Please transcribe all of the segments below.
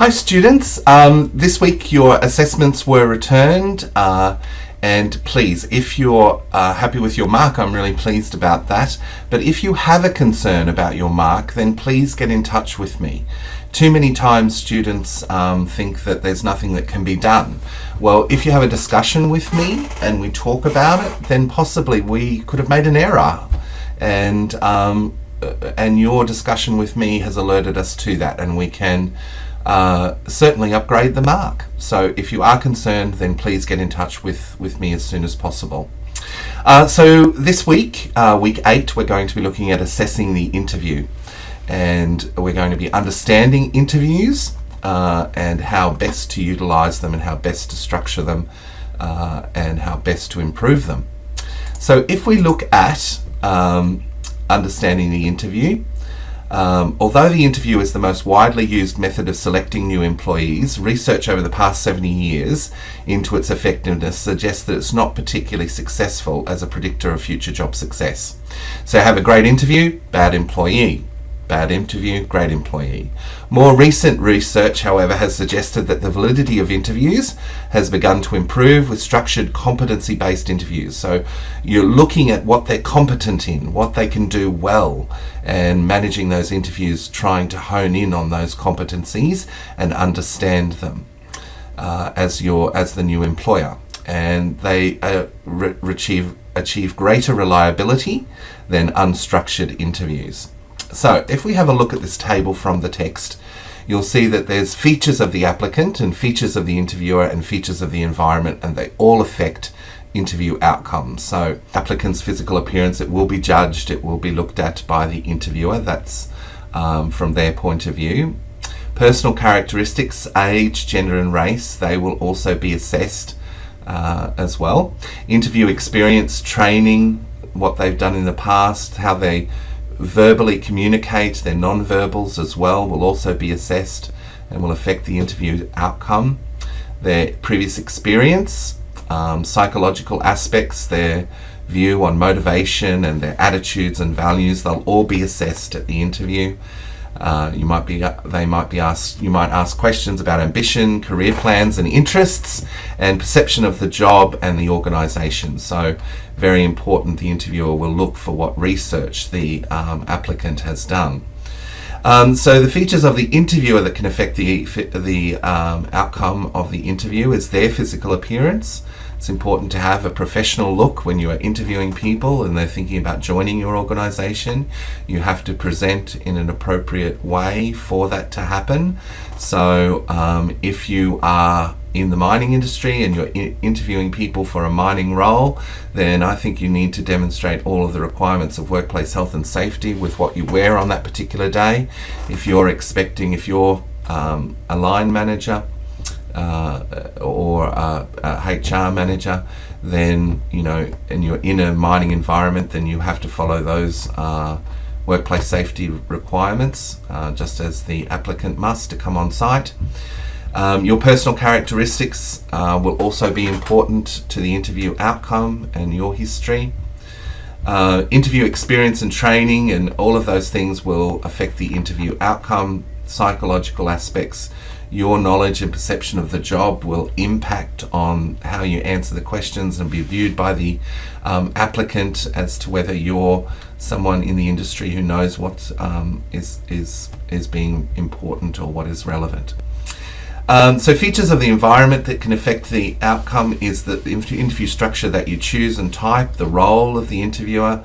Hi students, this week your assessments were returned and please, if you're happy with your mark, I'm really pleased about that, but if you have a concern about your mark, then please get in touch with me. Too many times students think that there's nothing that can be done. Well, if you have a discussion with me and we talk about it, then possibly we could have made an error, and your discussion with me has alerted us to that, and we can certainly upgrade the mark. So if you are concerned, then please get in touch with me as soon as possible. So this week, week 8, we're going to be looking at assessing the interview, and we're going to be understanding interviews and how best to utilize them and how best to structure them and how best to improve them. So if we look at understanding the interview, although the interview is the most widely used method of selecting new employees, research over the past 70 years into its effectiveness suggests that it's not particularly successful as a predictor of future job success. So have a great interview, bad employee. Bad interview, great employee. More recent research, however, has suggested that the validity of interviews has begun to improve with structured competency-based interviews. So you're looking at what they're competent in, what they can do well, and managing those interviews, trying to hone in on those competencies and understand them as the new employer. And they achieve greater reliability than unstructured interviews. So if we have a look at this table from the text, you'll see that there's features of the applicant and features of the interviewer and features of the environment, and they all affect interview outcomes. So applicant's physical appearance, it will be judged, it will be looked at by the interviewer. That's from their point of view. Personal characteristics, age, gender and race, they will also be assessed as well. Interview experience, training, what they've done in the past, how they verbally communicate, their non-verbals as well will also be assessed and will affect the interview outcome. Their previous experience, psychological aspects, their view on motivation and their attitudes and values, they'll all be assessed at the interview. You might ask questions about ambition, career plans and interests, and perception of the job and the organisation. So very important, the interviewer will look for what research the applicant has done. So the features of the interviewer that can affect the outcome of the interview is their physical appearance. It's important to have a professional look when you are interviewing people and they're thinking about joining your organisation. You have to present in an appropriate way for that to happen. So if you are in the mining industry and you're interviewing people for a mining role, then I think you need to demonstrate all of the requirements of workplace health and safety with what you wear on that particular day. If you're a line manager, or a HR manager, then and you're in a mining environment, then you have to follow those workplace safety requirements, just as the applicant must to come on site. Your personal characteristics will also be important to the interview outcome and your history. Interview experience and training and all of those things will affect the interview outcome. Psychological aspects, your knowledge and perception of the job will impact on how you answer the questions and be viewed by the applicant as to whether you're someone in the industry who knows what is being important or what is relevant. So features of the environment that can affect the outcome is the interview structure that you choose and type, the role of the interviewer,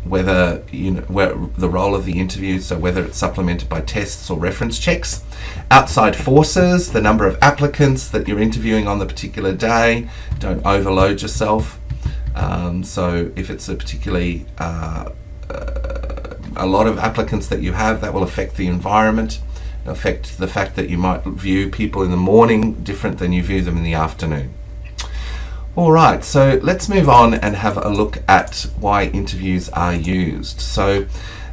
whether the role of the interview, so whether it's supplemented by tests or reference checks. Outside forces, the number of applicants that you're interviewing on the particular day. Don't overload yourself. So if it's a particularly a lot of applicants that you have, that will affect the environment, affect the fact that you might view people in the morning different than you view them in the afternoon. Alright, so let's move on and have a look at why interviews are used. So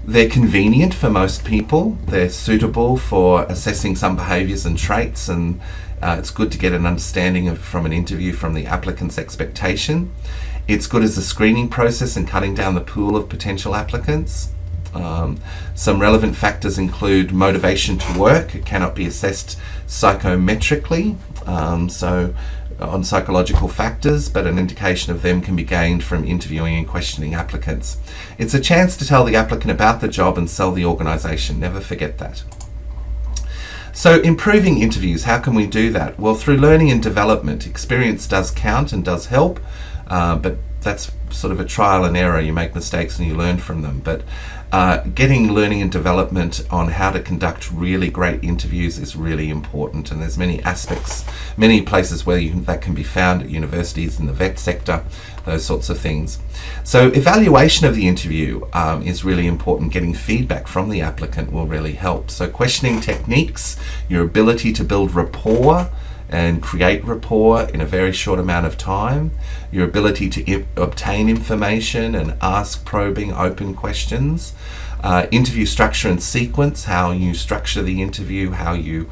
they're convenient for most people, they're suitable for assessing some behaviours and traits, and it's good to get an understanding from an interview from the applicant's expectation. It's good as a screening process and cutting down the pool of potential applicants. Some relevant factors include motivation to work. It cannot be assessed psychometrically, so on psychological factors, but an indication of them can be gained from interviewing and questioning applicants. It's a chance to tell the applicant about the job and sell the organisation. Never forget that. So improving interviews, how can we do that? Well, through learning and development. Experience does count and does help, but that's sort of a trial and error. You make mistakes and you learn from them. But getting learning and development on how to conduct really great interviews is really important, and there's many aspects, many places where that can be found at universities, in the vet sector, those sorts of things. So evaluation of the interview is really important. Getting feedback from the applicant will really help. So questioning techniques, your ability to build rapport and create rapport in a very short amount of time, your ability to obtain information and ask probing, open questions, interview structure and sequence, how you structure the interview, how you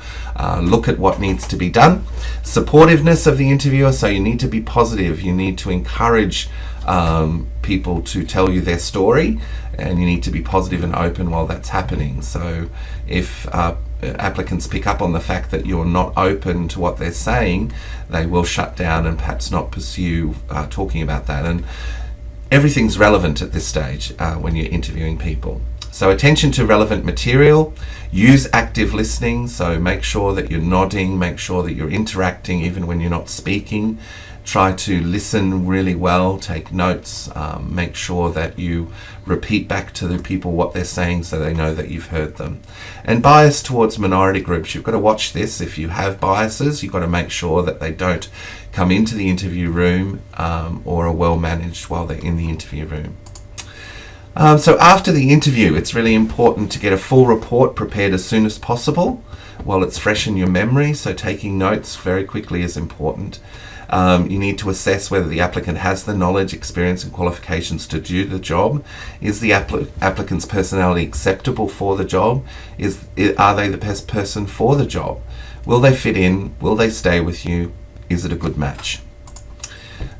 look at what needs to be done, supportiveness of the interviewer, so you need to be positive, you need to encourage people to tell you their story, and you need to be positive and open while that's happening. So if applicants pick up on the fact that you're not open to what they're saying, they will shut down and perhaps not pursue talking about that. And everything's relevant at this stage when you're interviewing people. So attention to relevant material, use active listening, so make sure that you're nodding, make sure that you're interacting even when you're not speaking. Try to listen really well, take notes, make sure that you repeat back to the people what they're saying so they know that you've heard them. And bias towards minority groups, you've got to watch this. If you have biases, you've got to make sure that they don't come into the interview room or are well managed while they're in the interview room. So after the interview, it's really important to get a full report prepared as soon as possible while it's fresh in your memory, so taking notes very quickly is important. You need to assess whether the applicant has the knowledge, experience and qualifications to do the job. Is the applicant's personality acceptable for the job? Are they the best person for the job? Will they fit in? Will they stay with you? Is it a good match?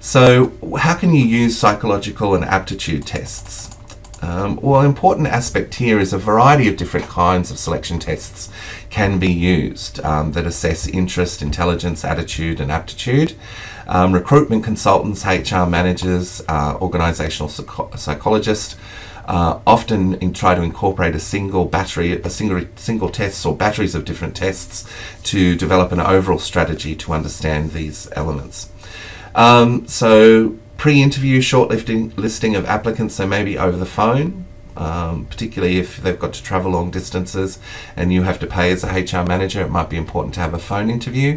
So how can you use psychological and aptitude tests? Well, an important aspect here is a variety of different kinds of selection tests can be used that assess interest, intelligence, attitude and aptitude. Recruitment consultants, HR managers, organisational psychologists often try to incorporate a single tests or batteries of different tests to develop an overall strategy to understand these elements. So pre-interview shortlisting of applicants, so maybe over the phone, particularly if they've got to travel long distances and you have to pay as a HR manager, it might be important to have a phone interview.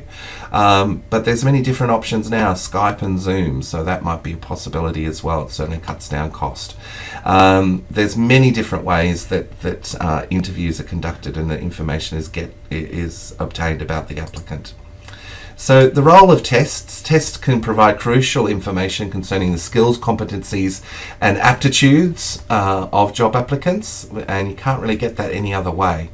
But there's many different options now, Skype and Zoom, so that might be a possibility as well. It certainly cuts down cost. There's many different ways that interviews are conducted and the information is obtained about the applicant. So the role of tests can provide crucial information concerning the skills, competencies and aptitudes of job applicants, and you can't really get that any other way.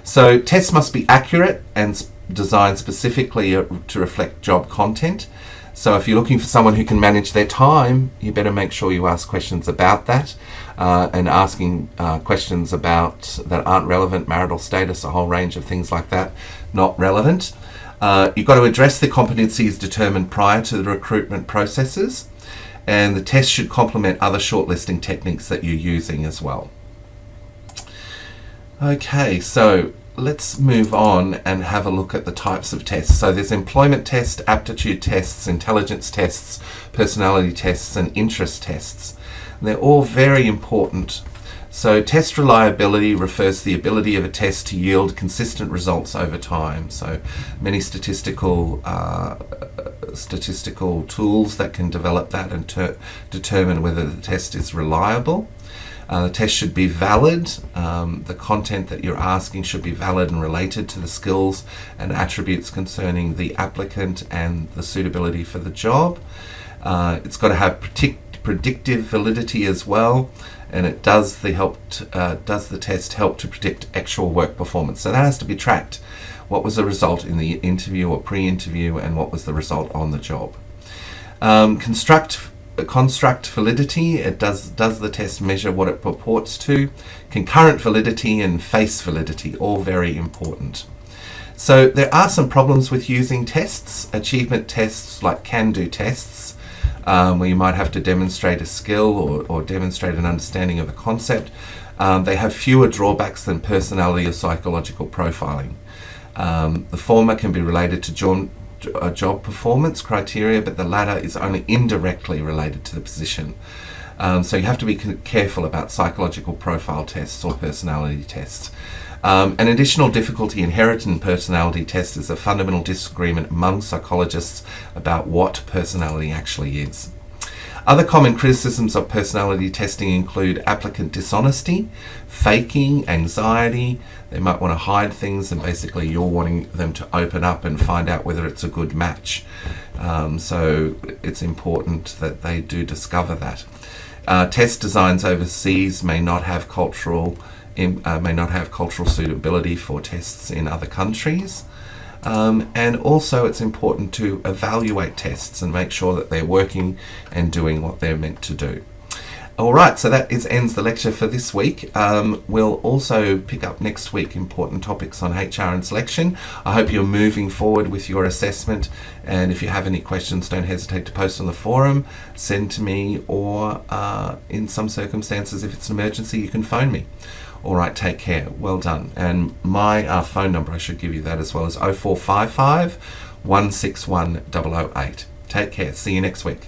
So tests must be accurate and designed specifically to reflect job content. So if you're looking for someone who can manage their time, you better make sure you ask questions about that, and asking questions about that aren't relevant, marital status, a whole range of things like that, not relevant. You've got to address the competencies determined prior to the recruitment processes, and the test should complement other shortlisting techniques that you're using as well. Okay, so let's move on and have a look at the types of tests. So there's employment tests, aptitude tests, intelligence tests, personality tests and interest tests. And they're all very important. So test reliability refers to the ability of a test to yield consistent results over time. So many statistical tools that can develop that and determine whether the test is reliable. The test should be valid. The content that you're asking should be valid and related to the skills and attributes concerning the applicant and the suitability for the job. It's got to have predictive validity as well, and it does the test help to predict actual work performance. So that has to be tracked. What was the result in the interview or pre-interview, and what was the result on the job? Construct construct validity, does the test measure what it purports to? Concurrent validity and face validity, all very important. So there are some problems with using tests, achievement tests like can-do tests, where you might have to demonstrate a skill or demonstrate an understanding of a concept. They have fewer drawbacks than personality or psychological profiling. The former can be related to job performance criteria, but the latter is only indirectly related to the position. So you have to be careful about psychological profile tests or personality tests. An additional difficulty inherent in personality tests is a fundamental disagreement among psychologists about what personality actually is. Other common criticisms of personality testing include applicant dishonesty, faking, anxiety. They might want to hide things, and basically you're wanting them to open up and find out whether it's a good match. So it's important that they do discover that. Test designs overseas may not have cultural suitability for tests in other countries. And also it's important to evaluate tests and make sure that they're working and doing what they're meant to do. Alright, so that ends the lecture for this week. We'll also pick up next week important topics on HR and selection. I hope you're moving forward with your assessment, and if you have any questions, don't hesitate to post on the forum, send to me, or in some circumstances, if it's an emergency, you can phone me. Alright, take care. Well done. And my phone number, I should give you that as well, is 0455 161 008. Take care. See you next week.